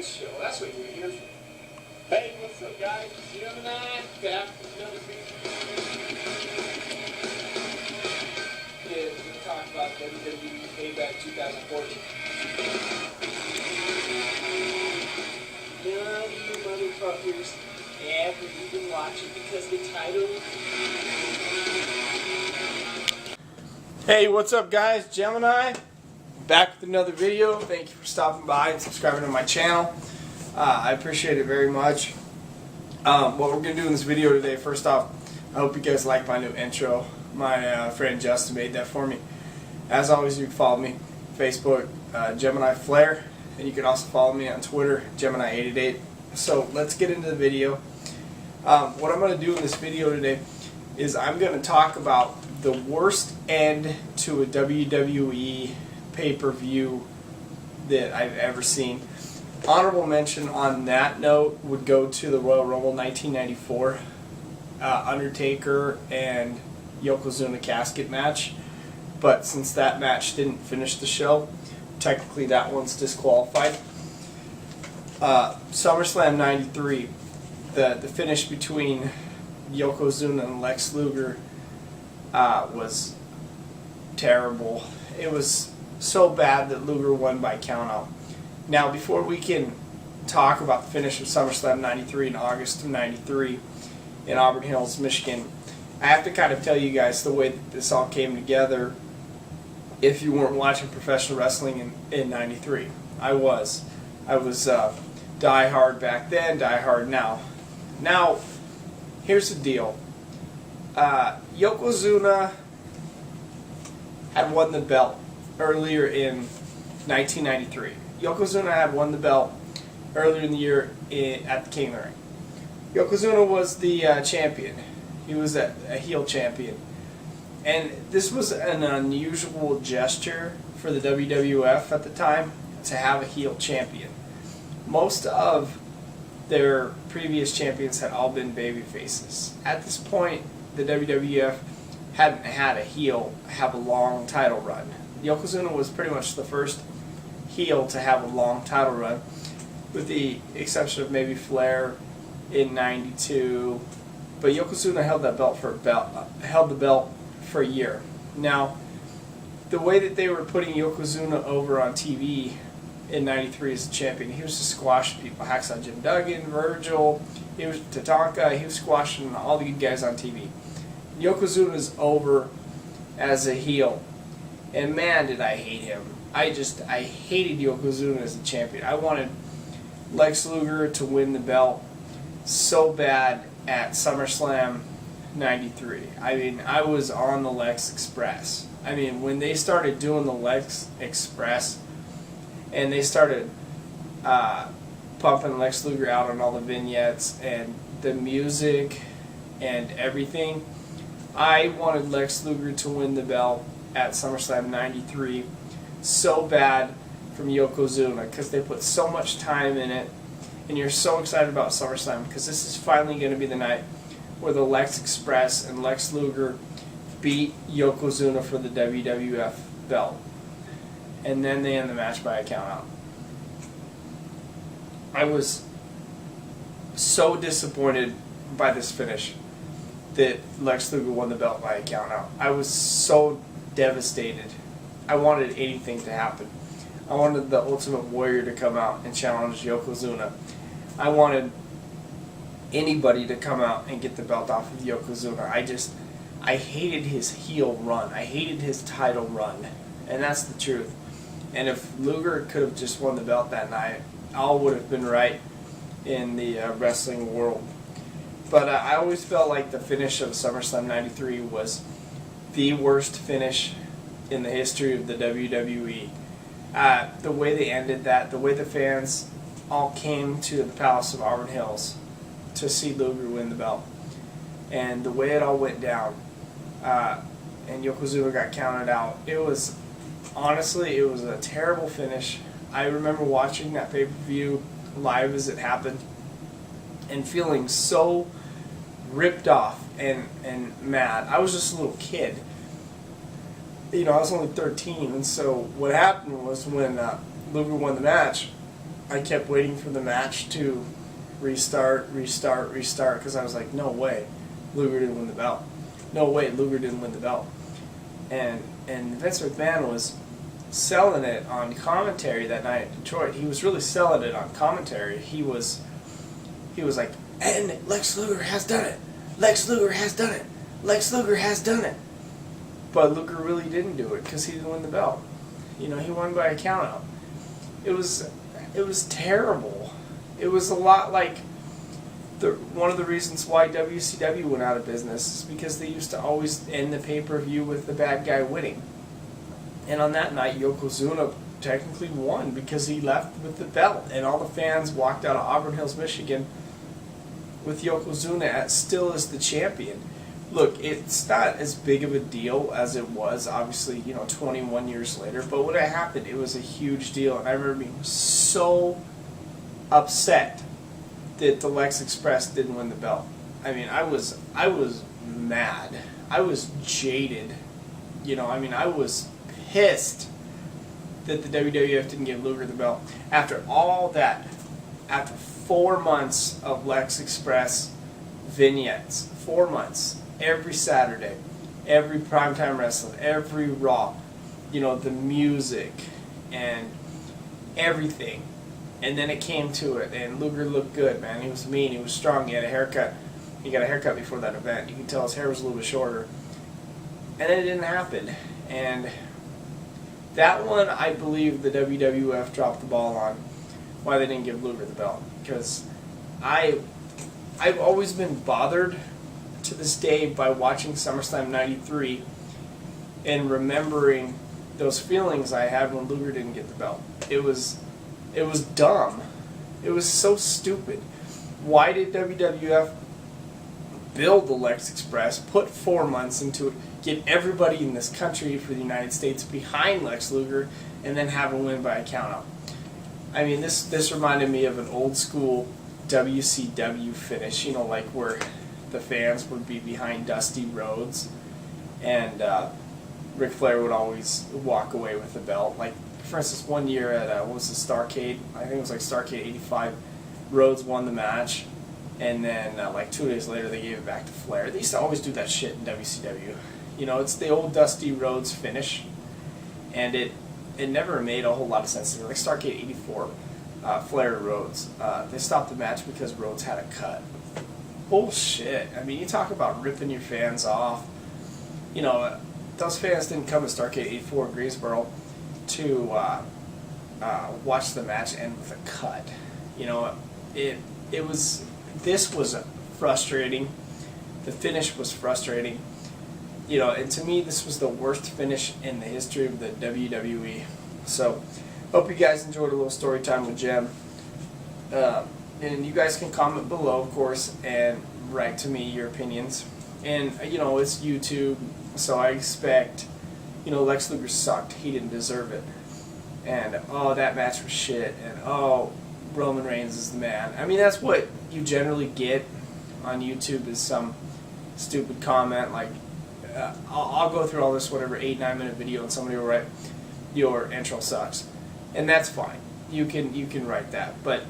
Price show. That's what you're here for. Hey, what's up, guys? Jim and I back with another video. We're going to talk about WWE Payback 2014. None of you motherfuckers ever even watch it because the title. Hey, what's up, guys? Gemini, back with another video. Thank you for stopping by and subscribing to my channel. I appreciate it very much. What we're going to do in this video today, first off, I hope you guys like my new intro. My friend Justin made that for me. As always, you can follow me Facebook, Gemini Flair, and you can also follow me on Twitter, Gemini888. So let's get into the video. What I'm going to do in this video today is I'm going to talk about the worst end to a WWE pay-per-view that I've ever seen. Honorable mention on that note would go to the Royal Rumble 1994 Undertaker and Yokozuna casket match. But since that match didn't finish the show, technically that one's disqualified. SummerSlam 93, the finish between Yokozuna and Lex Luger was terrible. It was so bad that Luger won by countout. Now, before we can talk about the finish of SummerSlam 93 in August of 93 in Auburn Hills, Michigan, I have to kind of tell you guys the way that this all came together if you weren't watching professional wrestling in 93. I was die hard back then, die hard now. Now, here's the deal. Yokozuna had won the belt earlier in 1993. Yokozuna had won the belt earlier in the year at the King of the Ring. Yokozuna was the champion. He was a heel champion. And this was an unusual gesture for the WWF at the time to have a heel champion. Most of their previous champions had all been baby faces. At this point, the WWF hadn't had a heel have a long title run. Yokozuna was pretty much the first heel to have a long title run, with the exception of maybe Flair in '92. But Yokozuna held the belt for a year. Now, the way that they were putting Yokozuna over on TV in '93 as a champion, he was just squashing people. Hacksaw Jim Duggan, Virgil, he was Tatanka. He was squashing all the good guys on TV. Yokozuna's over as a heel, and man, did I hate him. I hated Yokozuna as a champion. I wanted Lex Luger to win the belt so bad at SummerSlam 93. I mean, I was on the Lex Express. I mean, when they started doing the Lex Express and they started pumping Lex Luger out on all the vignettes and the music and everything, I wanted Lex Luger to win the belt at SummerSlam 93 so bad from Yokozuna, because they put so much time in it, and you're so excited about SummerSlam because this is finally going to be the night where the Lex Express and Lex Luger beat Yokozuna for the WWF belt. And then they end the match by a countout. I was so disappointed by this finish that Lex Luger won the belt by a countout. I was so devastated. I wanted anything to happen. I wanted the Ultimate Warrior to come out and challenge Yokozuna. I wanted anybody to come out and get the belt off of Yokozuna. I hated his heel run. I hated his title run. And that's the truth. And if Luger could have just won the belt that night, all would have been right in the wrestling world. But I always felt like the finish of SummerSlam 93 was the worst finish in the history of the WWE. The way they ended that, the way the fans all came to the Palace of Auburn Hills to see Luger win the belt, and the way it all went down, and Yokozuna got counted out. Honestly, it was a terrible finish. I remember watching that pay-per-view live as it happened and feeling so ripped off and mad. I was just a little kid. I was only 13, and so what happened was when Luger won the match, I kept waiting for the match to restart, because I was like, no way, Luger didn't win the belt. No way, Luger didn't win the belt. And Vince McMahon was selling it on commentary that night in Detroit. He was really selling it on commentary. He was like, and Lex Luger has done it. Lex Luger has done it. Lex Luger has done it. But Luger really didn't do it because he didn't win the belt. He won by a countout. It was terrible. It was a lot like one of the reasons why WCW went out of business is because they used to always end the pay-per-view with the bad guy winning. And on that night, Yokozuna technically won because he left with the belt, and all the fans walked out of Auburn Hills, Michigan, with Yokozuna still as the champion. Look, it's not as big of a deal as it was, obviously, 21 years later. But when it happened, it was a huge deal, and I remember being so upset that the Lex Express didn't win the belt. I mean, I was mad. I was jaded. I was pissed that the WWF didn't give Luger the belt. After all that, after 4 months of Lex Express vignettes, 4 months, every Saturday, every primetime wrestling, every Raw, the music and everything. And then it came to it, and Luger looked good, man. He was mean, he was strong, he had a haircut. He got a haircut before that event. You can tell his hair was a little bit shorter. And then it didn't happen. And that one, I believe the WWF dropped the ball on why they didn't give Luger the belt. Because I've always been bothered to this day by watching SummerSlam 93 and remembering those feelings I had when Luger didn't get the belt. It was dumb. It was so stupid. Why did WWF build the Lex Express, put 4 months into it, get everybody in this country for the United States behind Lex Luger, and then have him win by a countout? I mean, this reminded me of an old school WCW finish, like where the fans would be behind Dusty Rhodes, and Ric Flair would always walk away with the belt. Like, for instance, one year at, Starrcade, I think it was like Starrcade 85, Rhodes won the match, and then 2 days later they gave it back to Flair. They used to always do that shit in WCW. It's the old Dusty Rhodes finish, and it never made a whole lot of sense. Like Starrcade 84, Flair to Rhodes. They stopped the match because Rhodes had a cut. Bullshit. I mean, you talk about ripping your fans off. Those fans didn't come to Starrcade 84 in Greensboro to watch the match end with a cut. This was frustrating. The finish was frustrating. And to me, this was the worst finish in the history of the WWE. So, hope you guys enjoyed a little story time with Jem. And you guys can comment below, of course, and write to me your opinions. And, it's YouTube, so I expect, Lex Luger sucked. He didn't deserve it. And, oh, that match was shit. And, oh, Roman Reigns is the man. I mean, that's what you generally get on YouTube, is some stupid comment like, I'll go through all this, 8-9 minute video, and somebody will write, your intro sucks. And that's fine. You can write that. But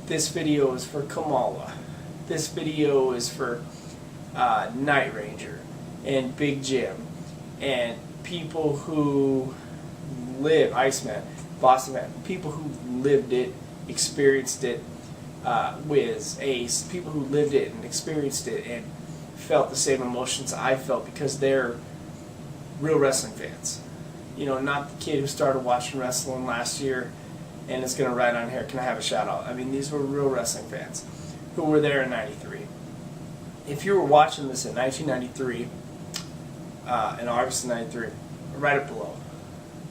this video is for Kamala. This video is for Night Ranger and Big Jim and people who live, Iceman, Boston Man, people who lived it, experienced it, Wiz, Ace, people who lived it and experienced it and felt the same emotions I felt, because they're real wrestling fans. Not the kid who started watching wrestling last year and is going to write on here, can I have a shout out? I mean, these were real wrestling fans who were there in 93. If you were watching this in 1993, in August of 93, write it below.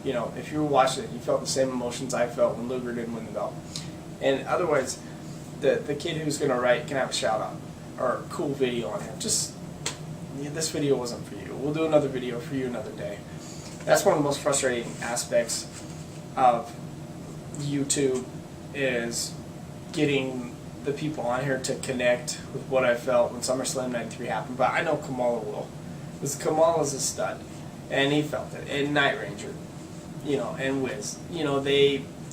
If you were watching it, you felt the same emotions I felt when Luger didn't win the belt. And otherwise, the kid who's going to write can have a shout out or a cool video on him. This video wasn't for you. We'll do another video for you another day. That's one of the most frustrating aspects of YouTube, is getting the people on here to connect with what I felt when SummerSlam 93 happened. But I know Kamala will, because Kamala's a stud, and he felt it. And Night Ranger, and Wiz,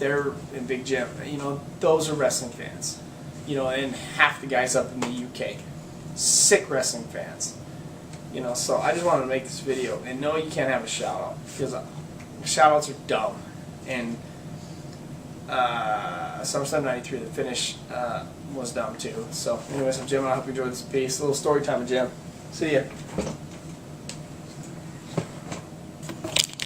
they're in Big Jim. You know, those are wrestling fans. You know, and half the guys up in the UK, sick wrestling fans. You know, so I just wanted to make this video. And no, you can't have a shout out because shout outs are dumb. And SummerSlam '93, the finish was dumb too. So, anyways, I'm Jim. I hope you enjoyed this piece. A little story time with Jim. See ya.